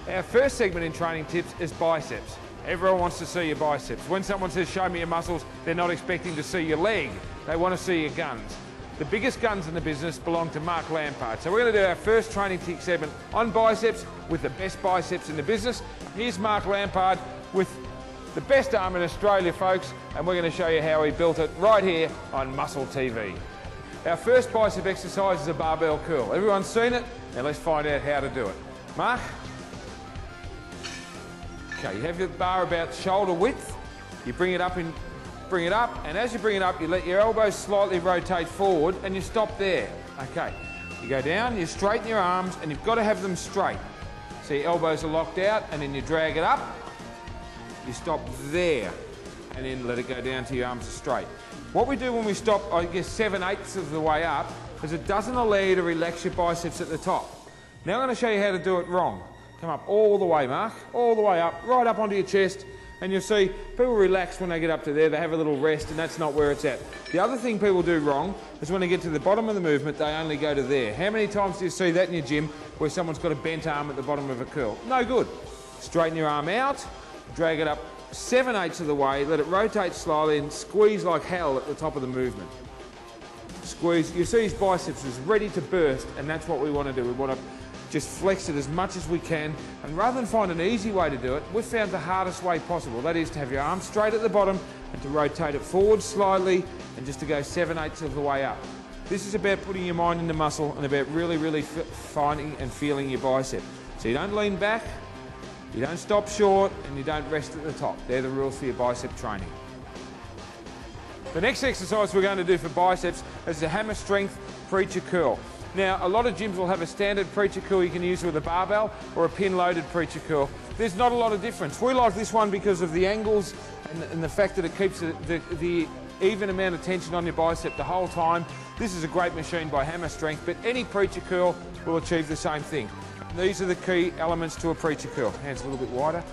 Our first segment in training tips is biceps. Everyone wants to see your biceps. When someone says, show me your muscles, they're not expecting to see your leg. They want to see your guns. The biggest guns in the business belong to Mark Lampard. So we're going to do our first training tip segment on biceps with the best biceps in the business. Here's Mark Lampard with the best arm in Australia, folks, and we're going to show you how he built it right here on Muscle TV. Our first bicep exercise is a barbell curl. Everyone's seen it? Now let's find out how to do it. Mark? Okay, you have your bar about shoulder width. You bring it up, and as you bring it up, you let your elbows slightly rotate forward and you stop there. Okay, you go down, you straighten your arms, and you've got to have them straight. So your elbows are locked out, and then you drag it up, you stop there, and then let it go down till your arms are straight. What we do when we stop, I guess 7/8 of the way up, is it doesn't allow you to relax your biceps at the top. Now I'm going to show you how to do it wrong. Come up all the way, Mark, all the way up, right up onto your chest, and you'll see people relax when they get up to there, they have a little rest, and that's not where it's at. The other thing people do wrong is when they get to the bottom of the movement, they only go to there. How many times do you see that in your gym where someone's got a bent arm at the bottom of a curl? No good. Straighten your arm out, drag it up 7/8 of the way, let it rotate slowly, and squeeze like hell at the top of the movement. Squeeze. You see his biceps is ready to burst, and that's what we want to do. We want to just flex it as much as we can, and rather than find an easy way to do it, we've found the hardest way possible. That is to have your arm straight at the bottom and to rotate it forward slightly and just to go 7/8 of the way up. This is about putting your mind into muscle and about really finding and feeling your bicep. So you don't lean back, you don't stop short, and you don't rest at the top. They're the rules for your bicep training. The next exercise we're going to do for biceps is a hammer strength preacher curl. Now, a lot of gyms will have a standard preacher curl you can use with a barbell or a pin-loaded preacher curl. There's not a lot of difference. We like this one because of the angles and the fact that it keeps the even amount of tension on your bicep the whole time. This is a great machine by Hammer Strength, but any preacher curl will achieve the same thing. These are the key elements to a preacher curl. Hands a little bit wider.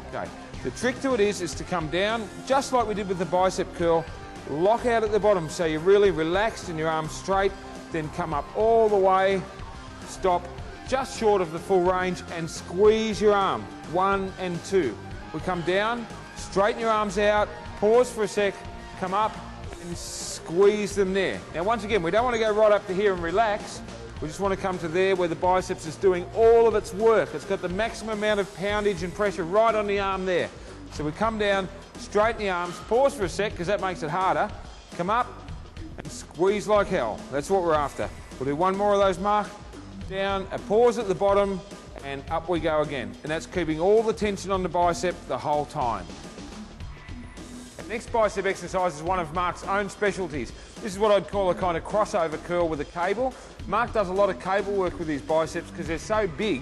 Okay. The trick to it is to come down, just like we did with the bicep curl, lock out at the bottom so you're really relaxed and your arms straight, then come up all the way, stop just short of the full range and squeeze your arm, 1 and 2. We come down, straighten your arms out, pause for a sec, come up and squeeze them there. Now once again, we don't want to go right up to here and relax. We just want to come to there where the biceps is doing all of its work. It's got the maximum amount of poundage and pressure right on the arm there. So we come down, straighten the arms, pause for a sec because that makes it harder, come up and squeeze like hell. That's what we're after. We'll do one more of those, Mark. Down, a pause at the bottom, and up we go again. And that's keeping all the tension on the bicep the whole time. The next bicep exercise is one of Mark's own specialties. This is what I'd call a kind of crossover curl with a cable. Mark does a lot of cable work with his biceps because they're so big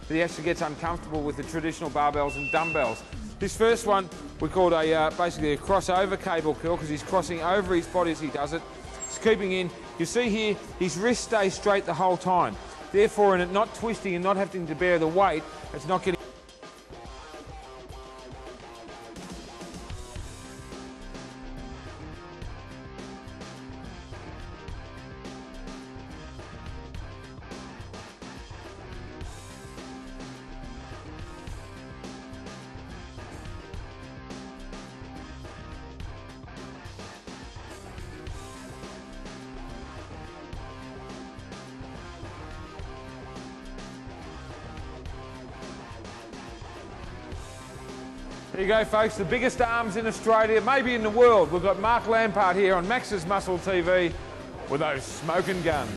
that he actually gets uncomfortable with the traditional barbells and dumbbells. This first one we called basically a crossover cable curl because he's crossing over his body as he does it. It's keeping in. You see here, his wrist stays straight the whole time. Therefore, in it not twisting and not having to bear the weight, it's not getting... There you go, folks, the biggest arms in Australia, maybe in the world. We've got Mark Lampard here on Max's Muscle TV with those smoking guns.